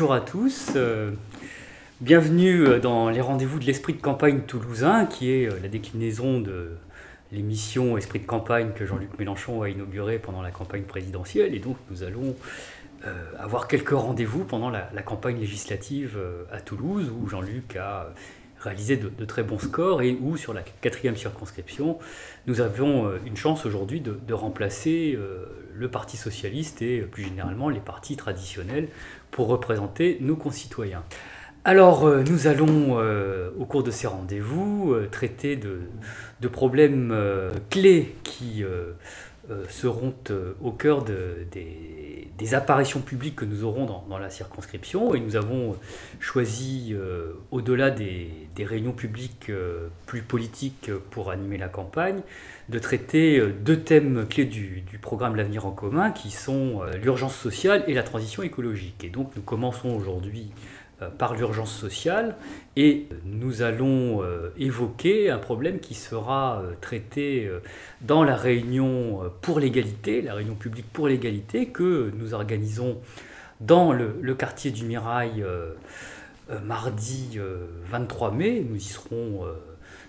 bonjour à tous, bienvenue dans les rendez-vous de l'Esprit de campagne toulousain, qui est la déclinaison de l'émission Esprit de campagne que Jean-Luc Mélenchon a inaugurée pendant la campagne présidentielle. Et donc nous allons avoir quelques rendez-vous pendant la campagne législative à Toulouse, où Jean-Luc a réalisé de très bons scores et où, sur la 4e circonscription, nous avons une chance aujourd'hui de remplacer le Parti socialiste et plus généralement les partis traditionnels pour représenter nos concitoyens. Alors, nous allons, au cours de ces rendez-vous, traiter de problèmes clés qui seront au cœur des apparitions publiques que nous aurons dans la circonscription. Et nous avons choisi, au-delà des réunions publiques plus politiques pour animer la campagne, de traiter deux thèmes clés du programme L'Avenir en commun, qui sont l'urgence sociale et la transition écologique. Et donc nous commençons aujourd'hui par l'urgence sociale, et nous allons évoquer un problème qui sera traité dans la réunion pour l'égalité, la réunion publique pour l'égalité que nous organisons dans le quartier du Mirail mardi 23 mai. Nous y serons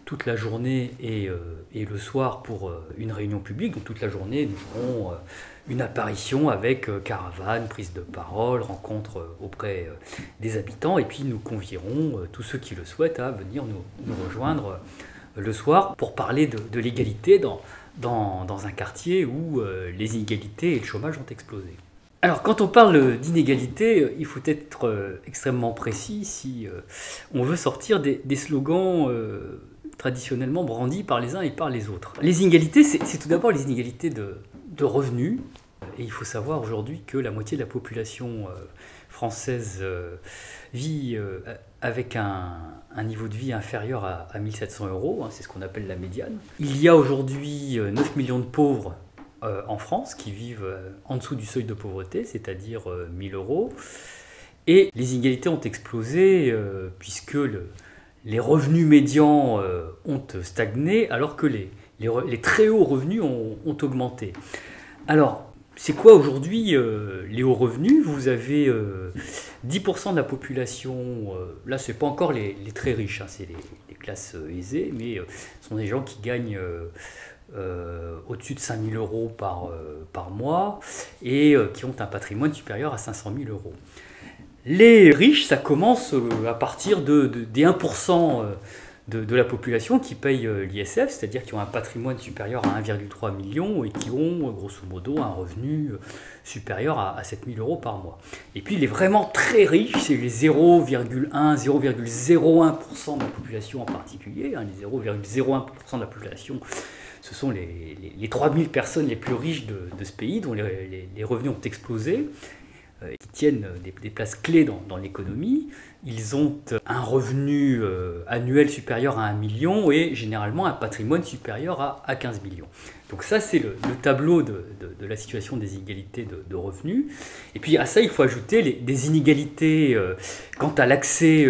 toute la journée et le soir pour une réunion publique. Donc toute la journée, nous ferons une apparition avec caravane, prise de parole, rencontre auprès des habitants, et puis nous convierons tous ceux qui le souhaitent à venir nous rejoindre le soir pour parler de l'égalité dans un quartier où les inégalités et le chômage ont explosé. Alors, quand on parle d'inégalité, il faut être extrêmement précis si on veut sortir des slogans traditionnellement brandis par les uns et par les autres. Les inégalités, c'est tout d'abord les inégalités de revenus. Et il faut savoir aujourd'hui que la moitié de la population française vit avec un niveau de vie inférieur à 1 700 €, hein, c'est ce qu'on appelle la médiane. Il y a aujourd'hui 9 millions de pauvres en France qui vivent en dessous du seuil de pauvreté, c'est-à-dire 1 000 €. Et les inégalités ont explosé puisque les revenus médians ont stagné alors que les très hauts revenus ont augmenté. Alors, c'est quoi aujourd'hui les hauts revenus? Vous avez 10% de la population, là c'est pas encore les très riches, hein, c'est les classes aisées, mais ce sont des gens qui gagnent au-dessus de 5 000 € par mois et qui ont un patrimoine supérieur à 500 000 €. Les riches, ça commence à partir des 1% de la population qui paye l'ISF, c'est-à-dire qui ont un patrimoine supérieur à 1,3 million et qui ont grosso modo un revenu supérieur à 7 000 € par mois. Et puis les vraiment très riches, c'est les 0,01% de la population en particulier, hein, les 0,01% de la population. Ce sont les 3000 personnes les plus riches de ce pays dont les revenus ont explosé, qui tiennent des places clés dans l'économie. Ils ont un revenu annuel supérieur à 1 million et généralement un patrimoine supérieur à 15 millions. Donc ça, c'est le tableau de la situation des inégalités de revenus. Et puis à ça, il faut ajouter des inégalités quant à l'accès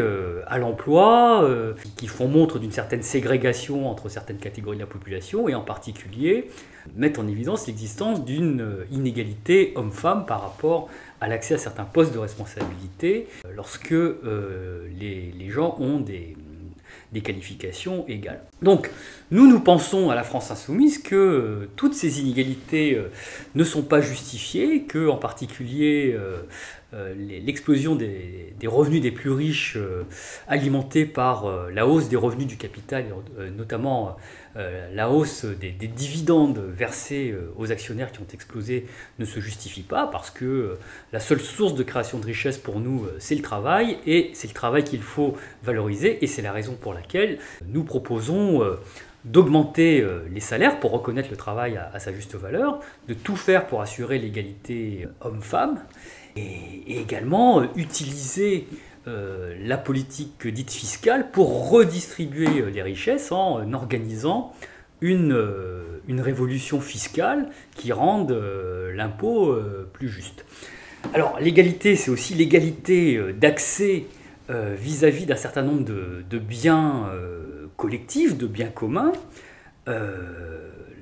à l'emploi, qui font montre d'une certaine ségrégation entre certaines catégories de la population, et en particulier mettent en évidence l'existence d'une inégalité homme-femme par rapport à l'accès à certains postes de responsabilité lorsque les gens ont des qualifications égales. Donc, nous pensons à la France insoumise que toutes ces inégalités ne sont pas justifiées, que en particulier l'explosion des revenus des plus riches alimentée par la hausse des revenus du capital, notamment la hausse des dividendes versés aux actionnaires qui ont explosé, ne se justifie pas, parce que la seule source de création de richesse pour nous, c'est le travail, et c'est le travail qu'il faut valoriser, et c'est la raison pour laquelle nous proposons d'augmenter les salaires pour reconnaître le travail à sa juste valeur, de tout faire pour assurer l'égalité homme-femme, et également utiliser la politique dite fiscale pour redistribuer les richesses en organisant une révolution fiscale qui rende l'impôt plus juste. Alors l'égalité, c'est aussi l'égalité d'accès vis-à-vis d'un certain nombre de biens collectifs, de biens communs.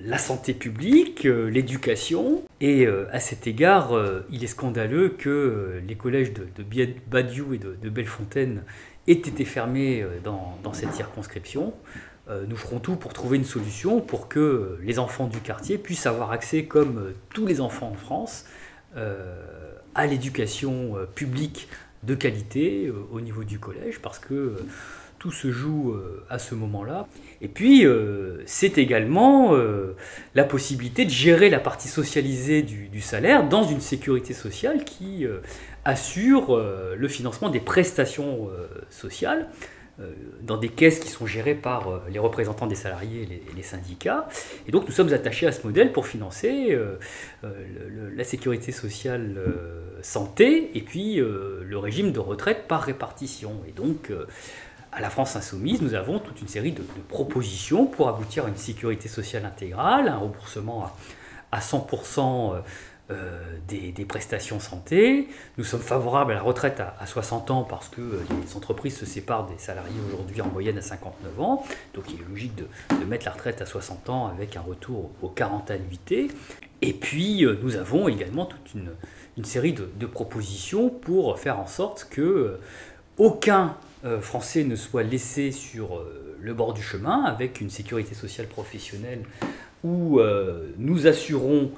la santé publique, l'éducation. Et à cet égard, il est scandaleux que les collèges de Badiou et de Bellefontaine aient été fermés dans cette circonscription. Nous ferons tout pour trouver une solution pour que les enfants du quartier puissent avoir accès, comme tous les enfants en France, à l'éducation publique de qualité au niveau du collège, parce que tout se joue à ce moment-là. Et puis, c'est également la possibilité de gérer la partie socialisée du salaire dans une sécurité sociale qui assure le financement des prestations sociales dans des caisses qui sont gérées par les représentants des salariés et les syndicats. Et donc nous sommes attachés à ce modèle pour financer la sécurité sociale santé et puis le régime de retraite par répartition. Et donc à la France Insoumise, nous avons toute une série de propositions pour aboutir à une sécurité sociale intégrale, un remboursement à 100% des prestations santé. Nous sommes favorables à la retraite à 60 ans parce que les entreprises se séparent des salariés aujourd'hui en moyenne à 59 ans. Donc il est logique de mettre la retraite à 60 ans avec un retour aux 40 annuités. Et puis nous avons également toute une série de propositions pour faire en sorte que aucun Français ne soit laissé sur le bord du chemin avec une sécurité sociale professionnelle où nous assurons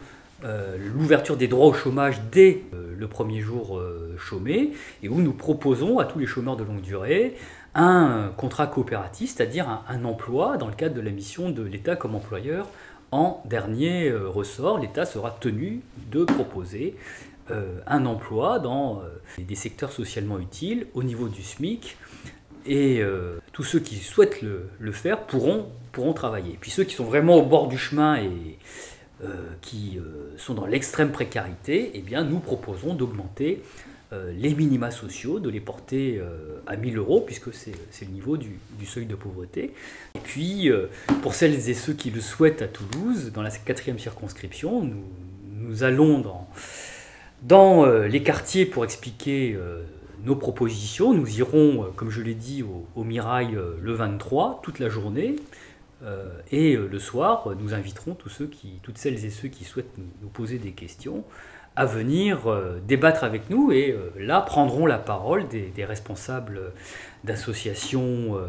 l'ouverture des droits au chômage dès le premier jour chômé et où nous proposons à tous les chômeurs de longue durée un contrat coopératif, c'est-à-dire un emploi dans le cadre de la mission de l'État comme employeur. En dernier ressort, l'État sera tenu de proposer un emploi dans des secteurs socialement utiles au niveau du SMIC et tous ceux qui souhaitent le faire pourront travailler. Et puis ceux qui sont vraiment au bord du chemin et qui sont dans l'extrême précarité, eh bien, nous proposons d'augmenter les minima sociaux, de les porter à 1 000 €, puisque c'est le niveau du seuil de pauvreté. Et puis, pour celles et ceux qui le souhaitent à Toulouse, dans la 4e circonscription, nous allons dans les quartiers pour expliquer nos propositions. Nous irons, comme je l'ai dit, au Mirail le 23, toute la journée. Et le soir, nous inviterons toutes celles et ceux qui souhaitent nous poser des questions à venir débattre avec nous et là prendront la parole des responsables d'associations,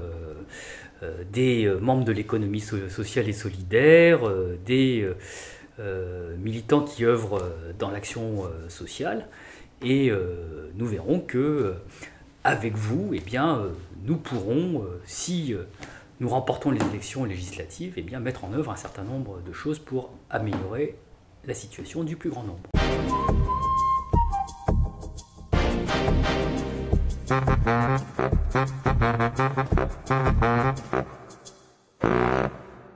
des membres de l'économie sociale et solidaire, des militants qui œuvrent dans l'action sociale et nous verrons que avec vous, eh bien, nous pourrons, si nous remportons les élections législatives, eh bien, mettre en œuvre un certain nombre de choses pour améliorer la situation du plus grand nombre.